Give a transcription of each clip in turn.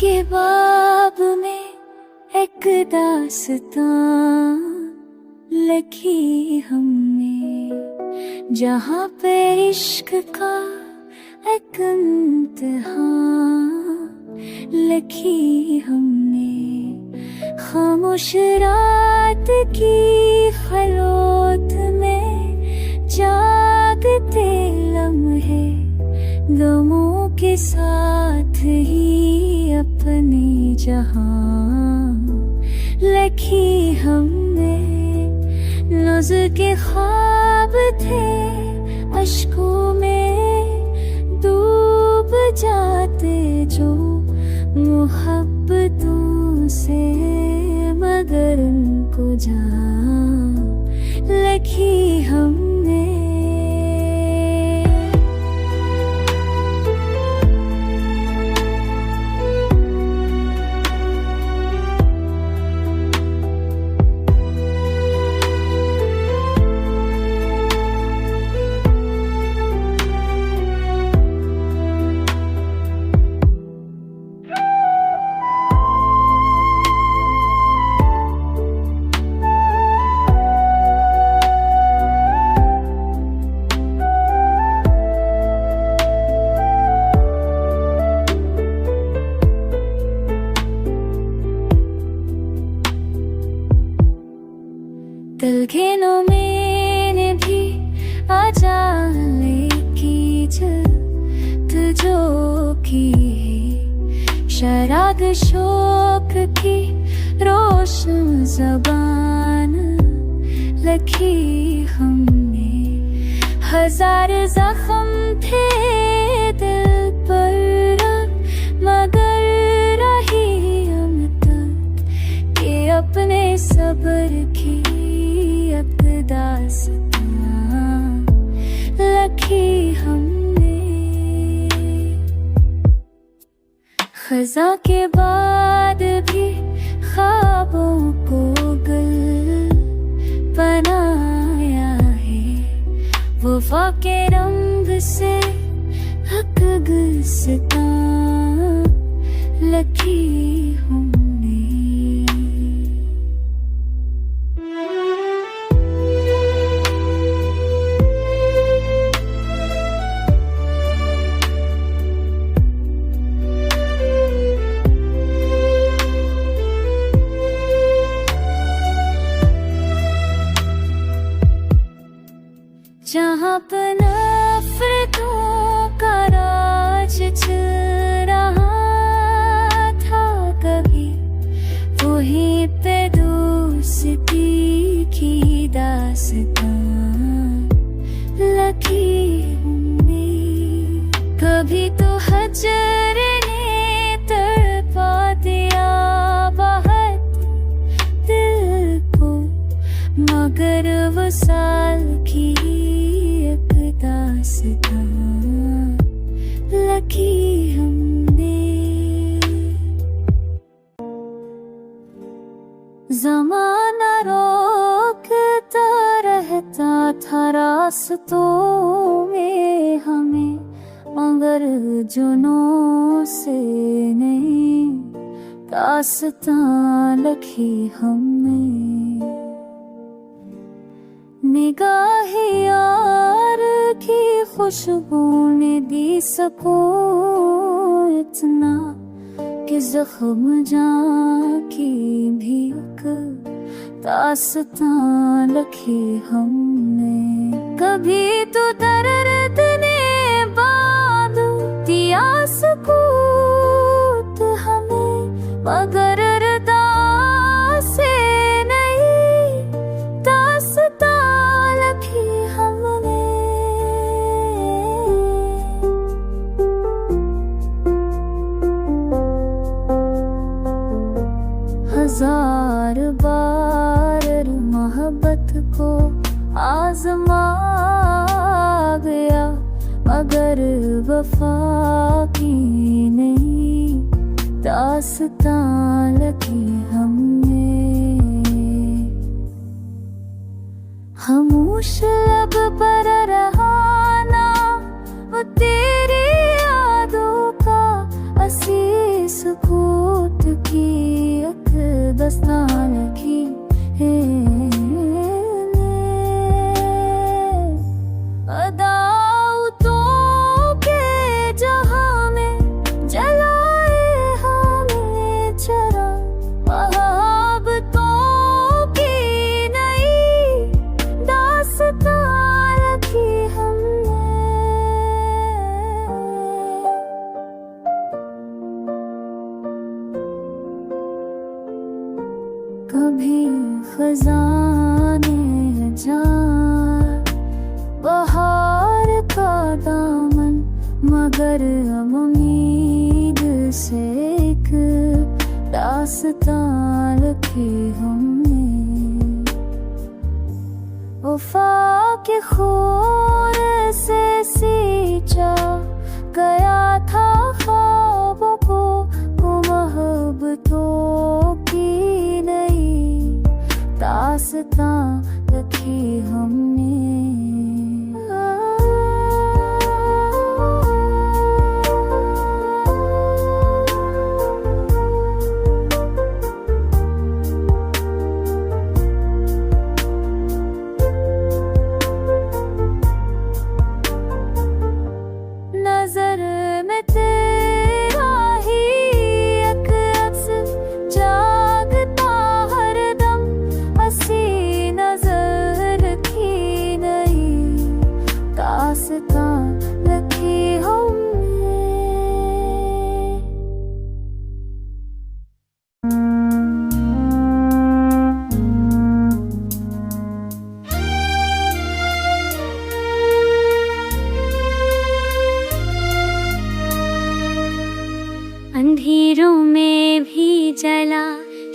के बाब में एक दास्तां लिखी हमने, जहाँ पे इश्क का एक इम्तिहान लिखी हमने। खामोश रात की खलोत में जागते लम्हे, गमों के साथ ही अपने जहां लिखी हमने। नज़र के ख्वाब थे अश्कों में डूब जाते जो मोहब्बतों से, मगर उनको जान लिखी हमने। तलखिनों में भी आजा लेकी जो की शराग शोक की रोशन जबान लिखी हमने। हजार जख्म थे दिल पर, मगर रही हम तक के अपने सब्र की दास्तां लिखी हमने। खज़ा के बाद भी ख्वाबों को गुल बनाया है, वफ़ा के रंग से हक गुलिस्तां लिखी हमने। जहाँ पर नफ़रतों का राज चल रहा था कभी, वहीं पे दोस्ती की दास्तां लिखी हमने। कभी तो हजर ने तड़पा दिया बहुत दिल को, मगर वसाल की दास्तां लिखी हमने। ज़माना रोकता रहता था रास्तों में हमें, मगर जुनून से नहीं दास्तां लिखी हमने। निगाहे यार की खुशबू ने दी सुकून इतना, कि ज़ख्म जां की भीख दास्तां लिखी हमने। कभी तो दर्द ने बांध दिया सुकूत हमें, मगर रदा से नहीं दास्तां लिखी हमने। हजार बार मोहब्बत को आज़मा गया, मगर वफा की नहीं दास्तां लिखी हमने। खामोश लब पर रहा ना वो तेरी यादों का असीस खूट की एक दस्तान की है अदावतों के जहां में जलाए हमें चरा मोहब्बतों की नई दास्तान रखी हमने कभी खजाने जान बहार का दामन मगर हम उम्मीद से एक दास्तान रखी हमने वफा के खून से सींचा गया था ख्वाबों को मोहब्बतों की नई दास्तान रखी हमने नजर में तेरा ही एक अक्स जागता हरदम हंसी नजर की नई दास्तान रखी हमने अंधेरों में भी जला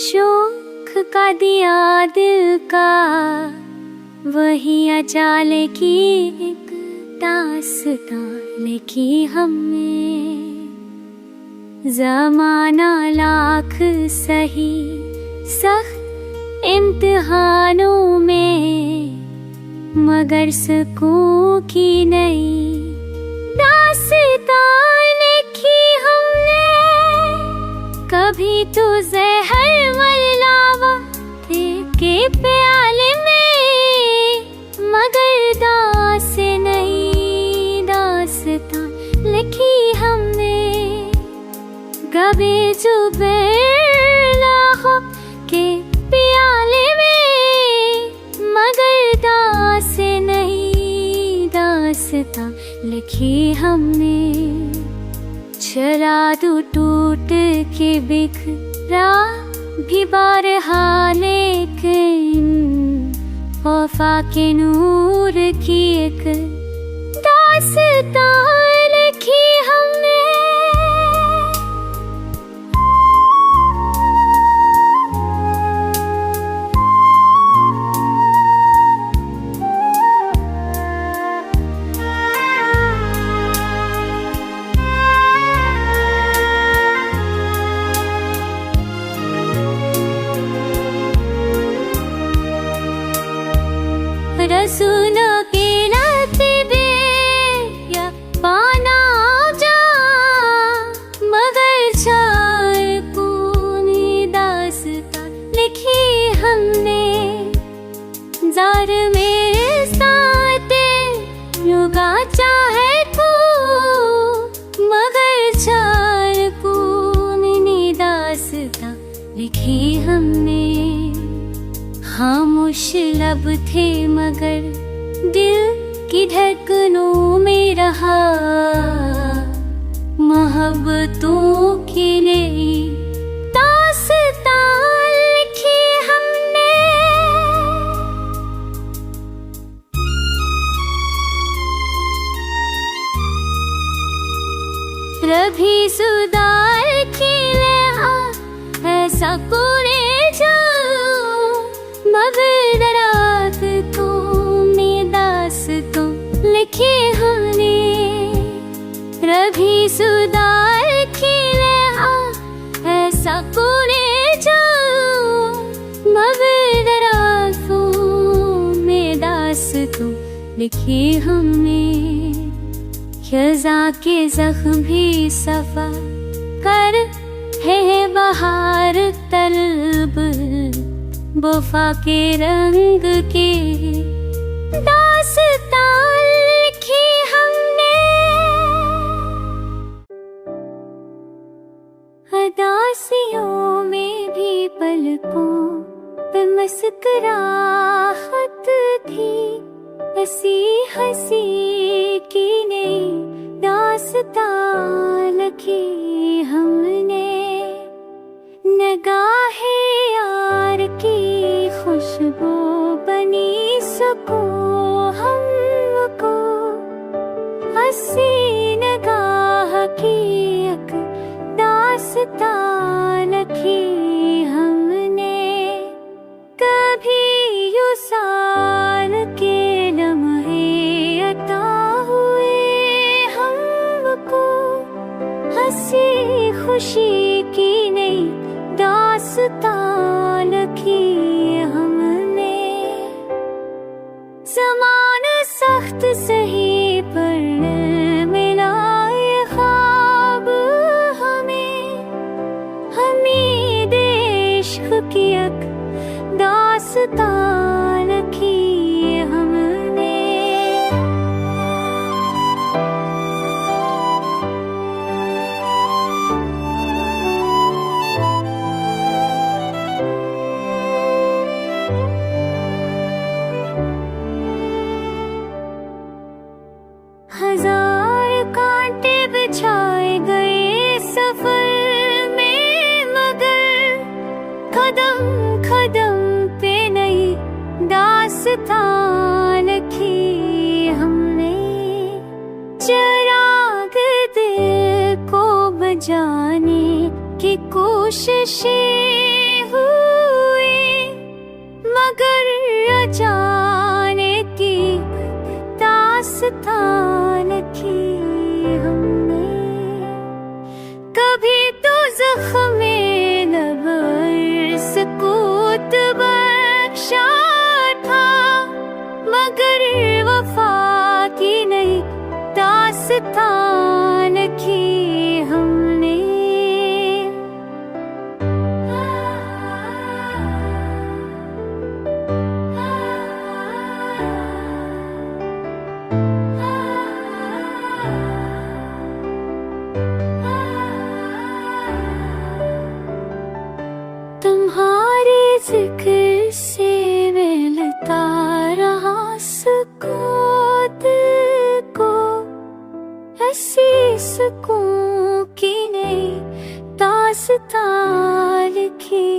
शोक का दिया दिल का वही अचाल की एक दास्तान लिखी हमने ज़माना लाख सही सख्त इम्तिहानों में मगर सुकून की नई दास्तान लिखी हमने कभी तो जहर मरलावा के प्याले में मगर दास नहीं दास्तान लिखी हमने कभी जुबैर के प्याले में मगर दास नहीं दास्तान लिखी हमने चरा तू टूट के बिखरा भी बारहा लेकिन वफा के नूर की एक दास्तान लिखी हमने रसूलों के लत्बे या पाना जा मगर चार पूनी दास्तान लिखी हमने जार मेरे साथ युगा चाहे तू मगर चार पूनी दास्तान लिखी हमने खामोश लब थे मगर दिल की धड़कनों में रहा मोहब्बतों की नई दास्तान लिखी हमने रभी सुधार की ऐसा कोरे मगर रात तुमने दास्तान लिखी हमने रभी सुधार की ऐसा कोरे जाओ मगर रातों में दास्तान लिखी हमने खज़ा के जख्म भी सफा कर है बहार तलब वफा के रंग के दास्तां लिखी हमने। अदासियों में भी पलकों पे मुस्कुराहट थी, हंसी हंसी की नई दास्तां लिखी हमने। नगाहे यार की खुशबू बनी सुकून हमको, हंसी नगाह की एक दास्तां लिखी हमने। कभी यूं साल के लम्हे अता हुए हमको, हंसी खुशी की नई दास्तां लिखी हमने। ज़माना सख्त सही पर मिला ये ख्वाब हमें, हमीद इश्क की एक दास्तां लिखी हमने। हजार कांटे बिछाए गए सफर में, मगर कदम कदम पे नई दास्तां लिखी हमने। चिराग दिल को बजाने की कोशिशें हुई, मगर अजाने की दास्तां लिखी हमने। कभी तो ज़ख्म लब सुकूत बख्शा था, मगर वफा की नई दास्तां लिखी हमने। तुम्हारे जिक्र से मिलता रहा सुकून दिल को, ऐसी सुकून की नई दास्तां लिखी